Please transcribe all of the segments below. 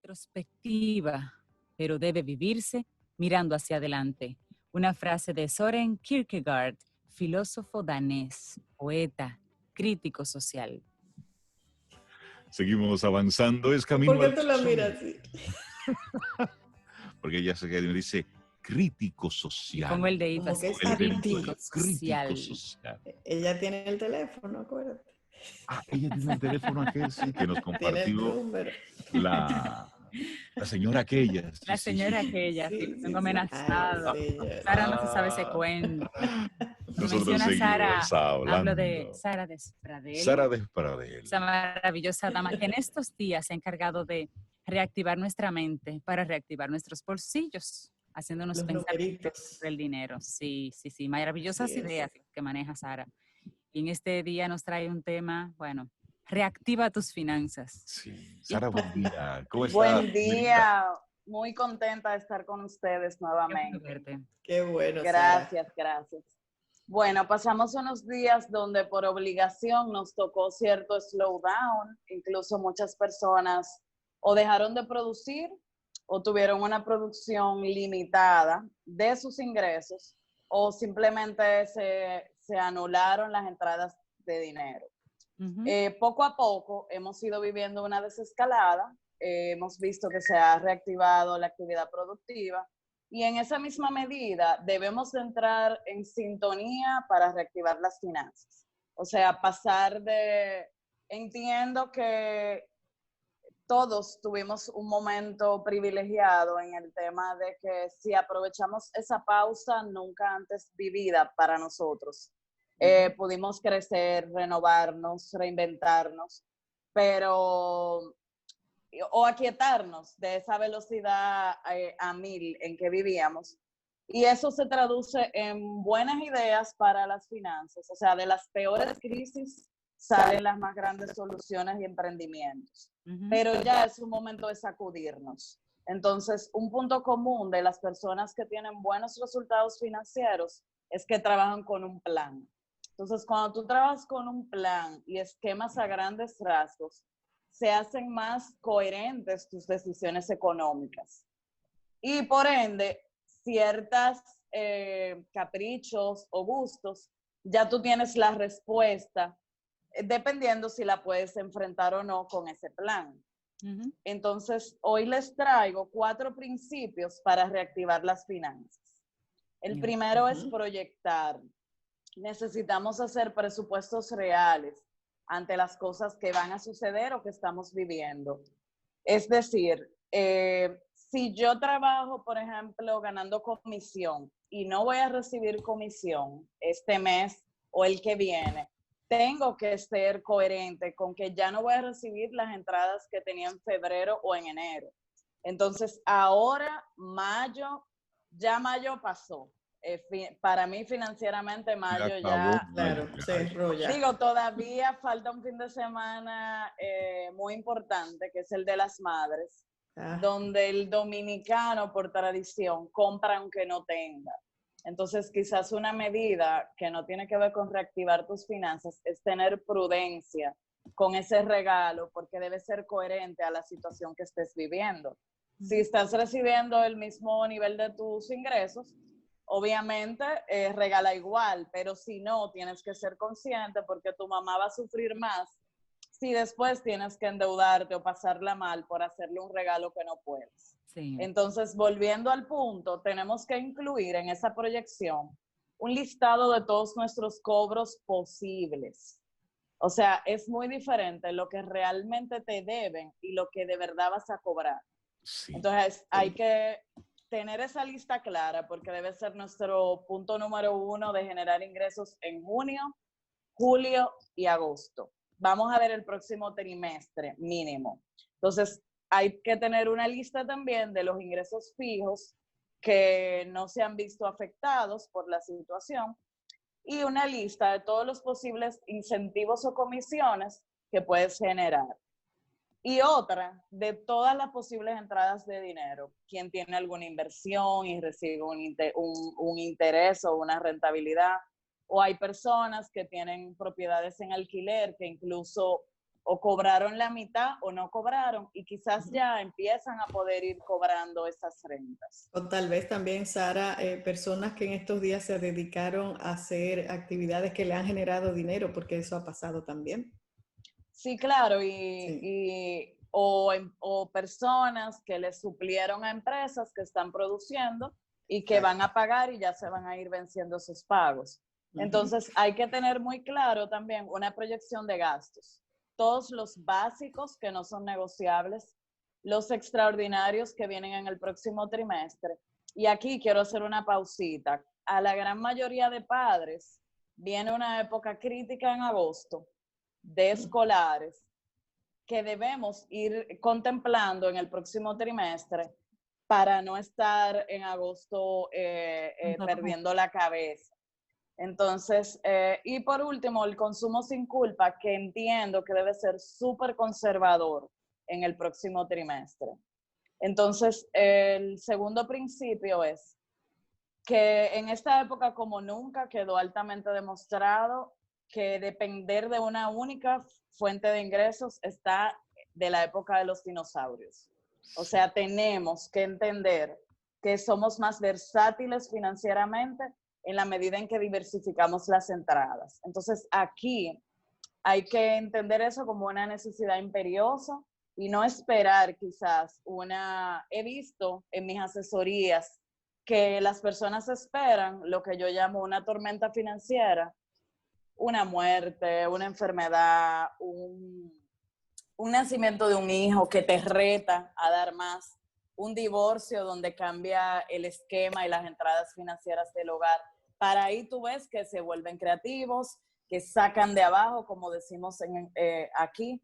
retrospectiva, pero debe vivirse mirando hacia adelante. Una frase de Søren Kierkegaard, filósofo danés, poeta, crítico social. Seguimos avanzando, es camino. ¿Por qué tú la miras así? Porque ella se dice crítico social. Pongo el dedito Como así. que es Crítico crítico social. social. Ella tiene el teléfono, acuérdate. Ah, ella tiene el teléfono aquel, sí, que nos Tiene el compartió número. la señora aquella. La señora aquella, sí, lo tengo amenazado. Ay, señor. Sara no se sabe ese cuento. Nosotros Menciona seguimos Sara, hablando. hablo de Sara Despradel. Sara Despradel. Esa maravillosa dama que en estos días se ha encargado de reactivar nuestra mente para reactivar nuestros bolsillos, haciéndonos Los pensar numeritos. sobre el dinero. Sí, sí, sí, maravillosas Sí, ideas que maneja Sara. Y en este día nos trae un tema, bueno, reactiva tus finanzas. Sí. Sara, buen día. ¿Cómo estás? Buen día. Muy contenta de estar con ustedes Qué bueno nuevamente. verte. Qué bueno, Gracias, gracias. Bueno, pasamos unos días donde por obligación nos tocó cierto slowdown. Incluso muchas personas o dejaron de producir o tuvieron una producción limitada de sus ingresos o simplemente se anularon las entradas de dinero. Poco a poco hemos ido viviendo una desescalada, hemos visto que se ha reactivado la actividad productiva y en esa misma medida debemos de entrar en sintonía para reactivar las finanzas. O sea, entiendo que todos tuvimos un momento privilegiado en el tema de que si aprovechamos esa pausa nunca antes vivida para nosotros, pudimos crecer, renovarnos, reinventarnos, o aquietarnos de esa velocidad a 1000 en que vivíamos. Y eso se traduce en buenas ideas para las finanzas. O sea, de las peores crisis salen las más grandes soluciones y emprendimientos. Pero ya es un momento de sacudirnos. Entonces, un punto común de las personas que tienen buenos resultados financieros es que trabajan con un plan. Entonces, cuando tú trabajas con un plan y esquemas a grandes rasgos, se hacen más coherentes tus decisiones económicas. Y por ende, ciertos caprichos o gustos, ya tú tienes la respuesta, dependiendo si la puedes enfrentar o no con ese plan. Entonces, hoy les traigo 4 principios para reactivar las finanzas. El primero es proyectar. Necesitamos hacer presupuestos reales ante las cosas que van a suceder o que estamos viviendo. Es decir, si yo trabajo, por ejemplo, ganando comisión y no voy a recibir comisión este mes o el que viene, tengo que ser coherente con que ya no voy a recibir las entradas que tenía en febrero o en enero. Entonces, ahora, mayo pasó. Para mí financieramente mayo ya, claro, se enrolla. Digo, todavía falta un fin de semana muy importante, que es el de las madres, donde el dominicano por tradición compra aunque no tenga. Entonces, quizás una medida que no tiene que ver con reactivar tus finanzas es tener prudencia con ese regalo, porque debe ser coherente a la situación que estés viviendo. Si estás recibiendo el mismo nivel de tus ingresos, obviamente regala igual, pero si no, tienes que ser consciente porque tu mamá va a sufrir más si después tienes que endeudarte o pasarla mal por hacerle un regalo que no puedes. Sí. Entonces, volviendo al punto, tenemos que incluir en esa proyección un listado de todos nuestros cobros posibles. O sea, es muy diferente lo que realmente te deben y lo que de verdad vas a cobrar. Sí. Entonces, hay que tener esa lista clara porque debe ser nuestro punto número 1 de generar ingresos en junio, julio y agosto. Vamos a ver el próximo trimestre mínimo. Entonces, hay que tener una lista también de los ingresos fijos que no se han visto afectados por la situación y una lista de todos los posibles incentivos o comisiones que puedes generar. Y otra, de todas las posibles entradas de dinero, quien tiene alguna inversión y recibe un interés o una rentabilidad, o hay personas que tienen propiedades en alquiler que incluso o cobraron la mitad o no cobraron y quizás ya empiezan a poder ir cobrando esas rentas. O tal vez también, Sara, personas que en estos días se dedicaron a hacer actividades que le han generado dinero, porque eso ha pasado también. Sí, claro, o personas que les suplieron a empresas que están produciendo y que van a pagar y ya se van a ir venciendo sus pagos. Entonces, hay que tener muy claro también una proyección de gastos. Todos los básicos que no son negociables, los extraordinarios que vienen en el próximo trimestre. Y aquí quiero hacer una pausita. A la gran mayoría de padres viene una época crítica en agosto de escolares que debemos ir contemplando en el próximo trimestre para no estar en agosto perdiendo la cabeza. Entonces, y por último, el consumo sin culpa, que entiendo que debe ser súper conservador en el próximo trimestre. Entonces, el segundo principio es que en esta época, como nunca, quedó altamente demostrado que depender de una única fuente de ingresos está de la época de los dinosaurios. O sea, tenemos que entender que somos más versátiles financieramente en la medida en que diversificamos las entradas. Entonces, aquí hay que entender eso como una necesidad imperiosa y no esperar quizás he visto en mis asesorías que las personas esperan lo que yo llamo una tormenta financiera, una muerte, una enfermedad, un nacimiento de un hijo que te reta a dar más, un divorcio donde cambia el esquema y las entradas financieras del hogar. Para ahí tú ves que se vuelven creativos, que sacan de abajo, como decimos aquí,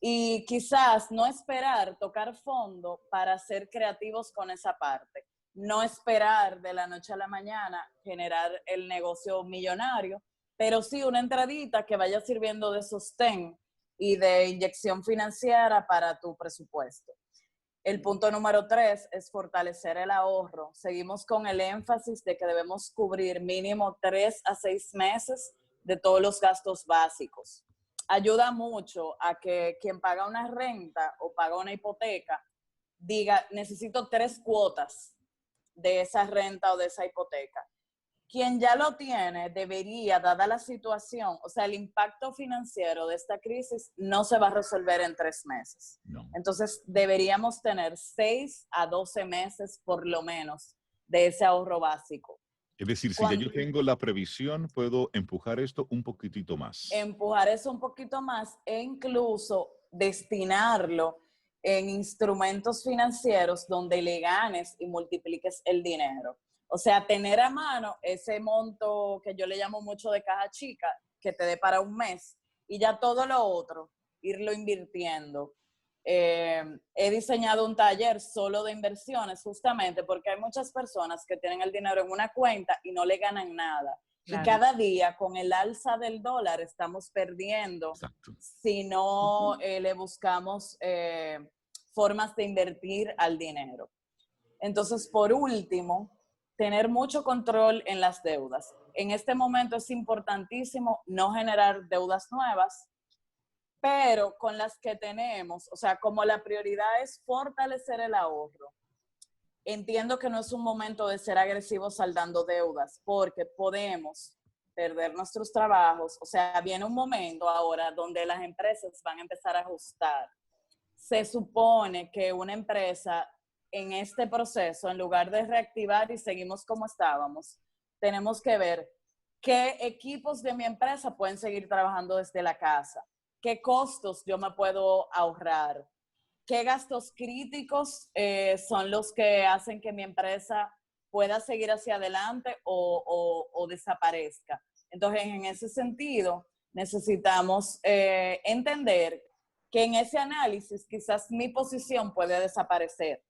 y quizás no esperar tocar fondo para ser creativos con esa parte. No esperar de la noche a la mañana generar el negocio millonario, pero sí una entradita que vaya sirviendo de sostén y de inyección financiera para tu presupuesto. El punto número 3 es fortalecer el ahorro. Seguimos con el énfasis de que debemos cubrir mínimo 3 a 6 meses de todos los gastos básicos. Ayuda mucho a que quien paga una renta o paga una hipoteca diga, necesito 3 cuotas de esa renta o de esa hipoteca. Quien ya lo tiene debería, dada la situación, o sea, el impacto financiero de esta crisis no se va a resolver en 3 meses. No. Entonces, deberíamos tener 6 a 12 meses por lo menos de ese ahorro básico. Es decir, si ya yo tengo la previsión, puedo empujar esto un poquitito más. Empujar eso un poquito más e incluso destinarlo en instrumentos financieros donde le ganes y multipliques el dinero. O sea, tener a mano ese monto que yo le llamo mucho de caja chica, que te dé para un mes, y ya todo lo otro, irlo invirtiendo. He diseñado un taller solo de inversiones justamente porque hay muchas personas que tienen el dinero en una cuenta y no le ganan nada. Claro. Y cada día con el alza del dólar estamos perdiendo. Exacto. Si no le buscamos formas de invertir al dinero. Entonces, por último, tener mucho control en las deudas. En este momento es importantísimo no generar deudas nuevas, pero con las que tenemos, o sea, como la prioridad es fortalecer el ahorro, entiendo que no es un momento de ser agresivos saldando deudas, porque podemos perder nuestros trabajos. O sea, viene un momento ahora donde las empresas van a empezar a ajustar. Se supone que una empresa en este proceso, en lugar de reactivar y seguimos como estábamos, tenemos que ver qué equipos de mi empresa pueden seguir trabajando desde la casa, qué costos yo me puedo ahorrar, qué gastos críticos son los que hacen que mi empresa pueda seguir hacia adelante o desaparezca. Entonces, en ese sentido, necesitamos entender que en ese análisis quizás mi posición puede desaparecer.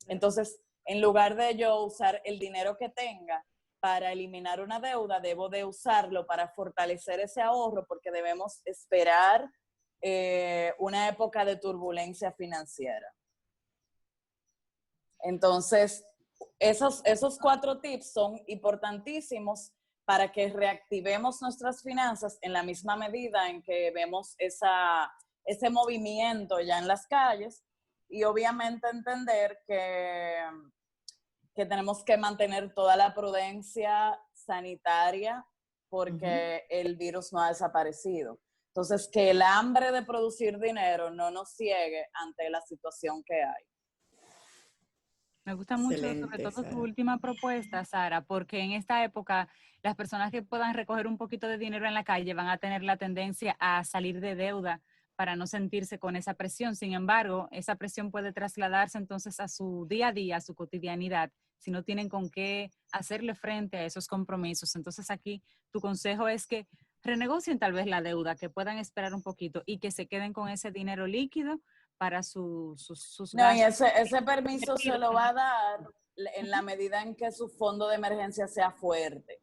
Entonces, en lugar de yo usar el dinero que tenga para eliminar una deuda, debo de usarlo para fortalecer ese ahorro porque debemos esperar una época de turbulencia financiera. Entonces, esos 4 tips son importantísimos para que reactivemos nuestras finanzas en la misma medida en que vemos ese movimiento ya en las calles y obviamente entender que tenemos que mantener toda la prudencia sanitaria porque el virus no ha desaparecido. Entonces, que el hambre de producir dinero no nos ciegue ante la situación que hay. Me gusta mucho, sobre todo tu última propuesta, Sara, porque en esta época las personas que puedan recoger un poquito de dinero en la calle van a tener la tendencia a salir de deuda para no sentirse con esa presión. Sin embargo, esa presión puede trasladarse entonces a su día a día, a su cotidianidad, si no tienen con qué hacerle frente a esos compromisos. Entonces aquí tu consejo es que renegocien tal vez la deuda, que puedan esperar un poquito y que se queden con ese dinero líquido para sus no, gastos. Y ese permiso se lo va a dar en la medida en que su fondo de emergencia sea fuerte.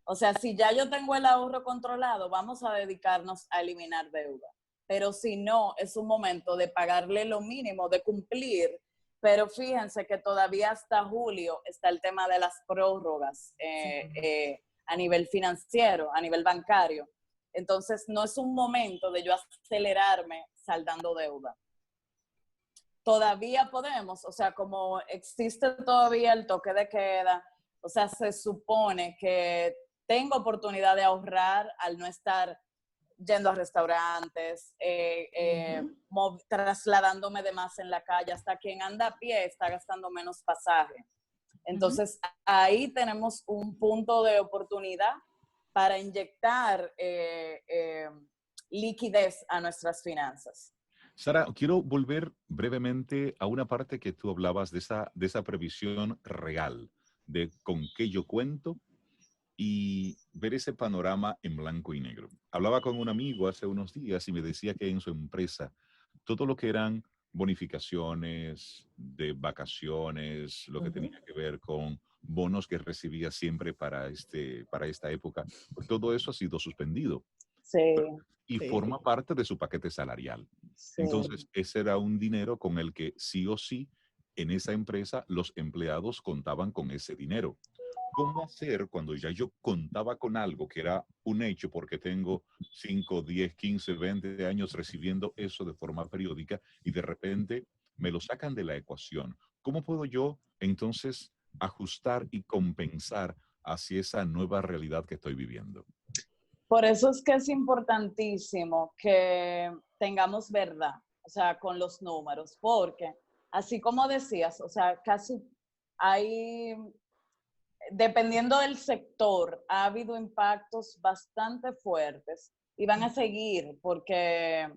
O sea, si ya yo tengo el ahorro controlado, vamos a dedicarnos a eliminar deuda. Pero si no, es un momento de pagarle lo mínimo, de cumplir. Pero fíjense que todavía hasta julio está el tema de las prórrogas a nivel financiero, a nivel bancario. Entonces, no es un momento de yo acelerarme saldando deuda. Todavía podemos, o sea, como existe todavía el toque de queda, o sea, se supone que tengo oportunidad de ahorrar al no estar yendo a restaurantes, trasladándome de más en la calle, hasta quien anda a pie está gastando menos pasaje. Entonces, ahí tenemos un punto de oportunidad para inyectar liquidez a nuestras finanzas. Sara, quiero volver brevemente a una parte que tú hablabas de esa previsión real, de con qué yo cuento y ver ese panorama en blanco y negro. Hablaba con un amigo hace unos días y me decía que en su empresa todo lo que eran bonificaciones de vacaciones, lo que tenía que ver con bonos que recibía siempre para esta época, pues todo eso ha sido suspendido. Sí. Y forma parte de su paquete salarial. Sí. Entonces, ese era un dinero con el que sí o sí en esa empresa los empleados contaban con ese dinero. ¿Cómo hacer cuando ya yo contaba con algo que era un hecho porque tengo 5, 10, 15, 20 años recibiendo eso de forma periódica y de repente me lo sacan de la ecuación? ¿Cómo puedo yo entonces ajustar y compensar hacia esa nueva realidad que estoy viviendo? Por eso es que es importantísimo que tengamos verdad, o sea, con los números, porque así como decías, o sea, casi hay, dependiendo del sector, ha habido impactos bastante fuertes y van a seguir porque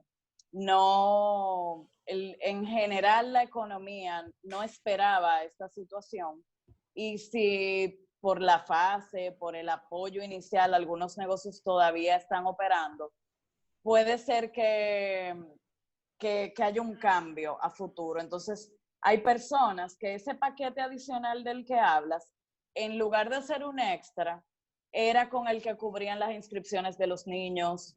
en general la economía no esperaba esta situación y si por la fase, por el apoyo inicial, algunos negocios todavía están operando, puede ser que haya un cambio a futuro. Entonces, hay personas que ese paquete adicional del que hablas, en lugar de ser un extra, era con el que cubrían las inscripciones de los niños,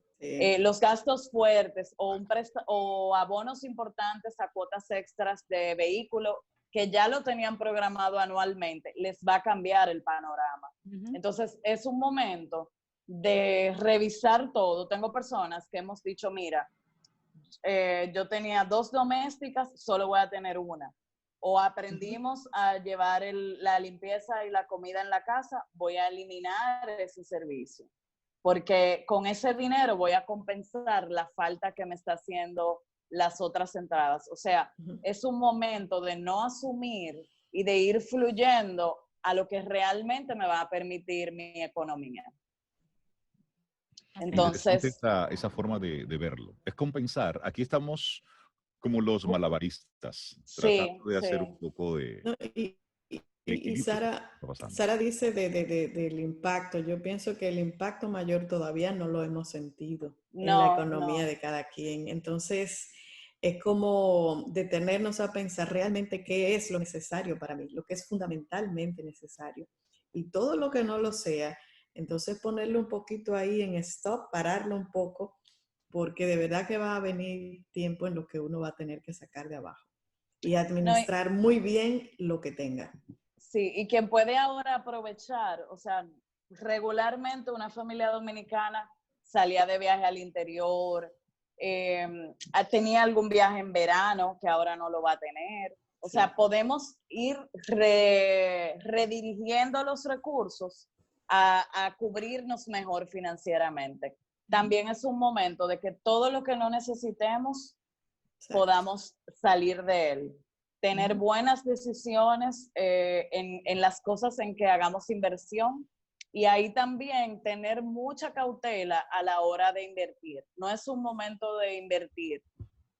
los gastos fuertes o abonos importantes a cuotas extras de vehículo, que ya lo tenían programado anualmente, les va a cambiar el panorama. Entonces, es un momento de revisar todo. Tengo personas que hemos dicho, mira, yo tenía 2 domésticas, solo voy a tener una. O aprendimos a llevar la limpieza y la comida en la casa, voy a eliminar ese servicio. Porque con ese dinero voy a compensar la falta que me está haciendo las otras entradas. O sea, es un momento de no asumir y de ir fluyendo a lo que realmente me va a permitir mi economía. Entonces, esa forma de verlo. Es compensar. Aquí estamos como los malabaristas, tratando de hacer un poco de... No, y Sara dice del impacto. Yo pienso que el impacto mayor todavía no lo hemos sentido en la economía de cada quien. Entonces, es como detenernos a pensar realmente qué es lo necesario para mí, lo que es fundamentalmente necesario. Y todo lo que no lo sea, entonces ponerlo un poquito ahí en stop, pararlo un poco, porque de verdad que va a venir tiempo en lo que uno va a tener que sacar de abajo y administrar muy bien lo que tenga. Sí, y quien puede ahora aprovechar, o sea, regularmente una familia dominicana salía de viaje al interior, tenía algún viaje en verano que ahora no lo va a tener. O sea, podemos ir redirigiendo los recursos a cubrirnos mejor financieramente. También es un momento de que todo lo que no necesitemos podamos salir de él. Tener buenas decisiones en las cosas en que hagamos inversión, y ahí también tener mucha cautela a la hora de invertir. No es un momento de invertir,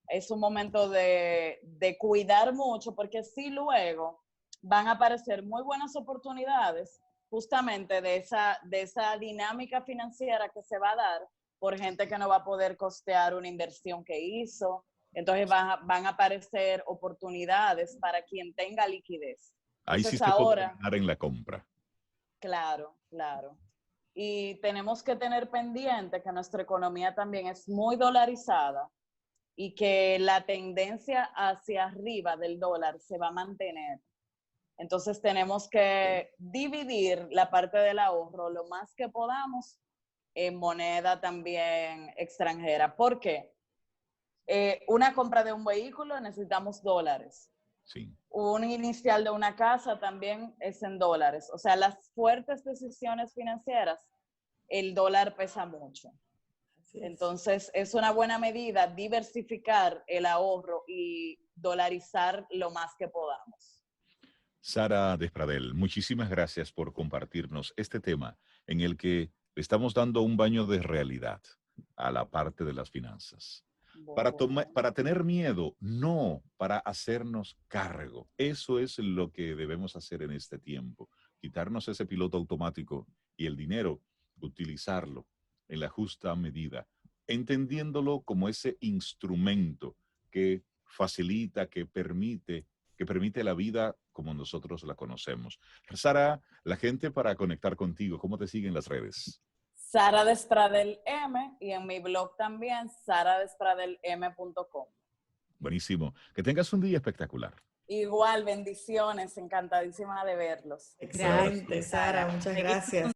es un momento de cuidar mucho, porque sí luego van a aparecer muy buenas oportunidades justamente de esa dinámica financiera que se va a dar por gente que no va a poder costear una inversión que hizo. Entonces van a aparecer oportunidades para quien tenga liquidez. Ahí sí se puede ganar en la compra. Claro, claro. Y tenemos que tener pendiente que nuestra economía también es muy dolarizada y que la tendencia hacia arriba del dólar se va a mantener. Entonces tenemos que dividir la parte del ahorro lo más que podamos en moneda también extranjera. ¿Por qué? Una compra de un vehículo necesitamos dólares. Sí. Un inicial de una casa también es en dólares. O sea, las fuertes decisiones financieras, el dólar pesa mucho. Entonces, es una buena medida diversificar el ahorro y dolarizar lo más que podamos. Sara Despradel, muchísimas gracias por compartirnos este tema en el que estamos dando un baño de realidad a la parte de las finanzas. Para tener miedo, no para hacernos cargo. Eso es lo que debemos hacer en este tiempo. Quitarnos ese piloto automático y el dinero, utilizarlo en la justa medida, entendiéndolo como ese instrumento que facilita, que permite la vida como nosotros la conocemos. Sara, la gente para conectar contigo, ¿cómo te siguen las redes? Sara Despradel M, y en mi blog también, saradespradelm.com. Buenísimo. Que tengas un día espectacular. Igual, bendiciones, encantadísima de verlos. Excelente, Sara, muchas gracias.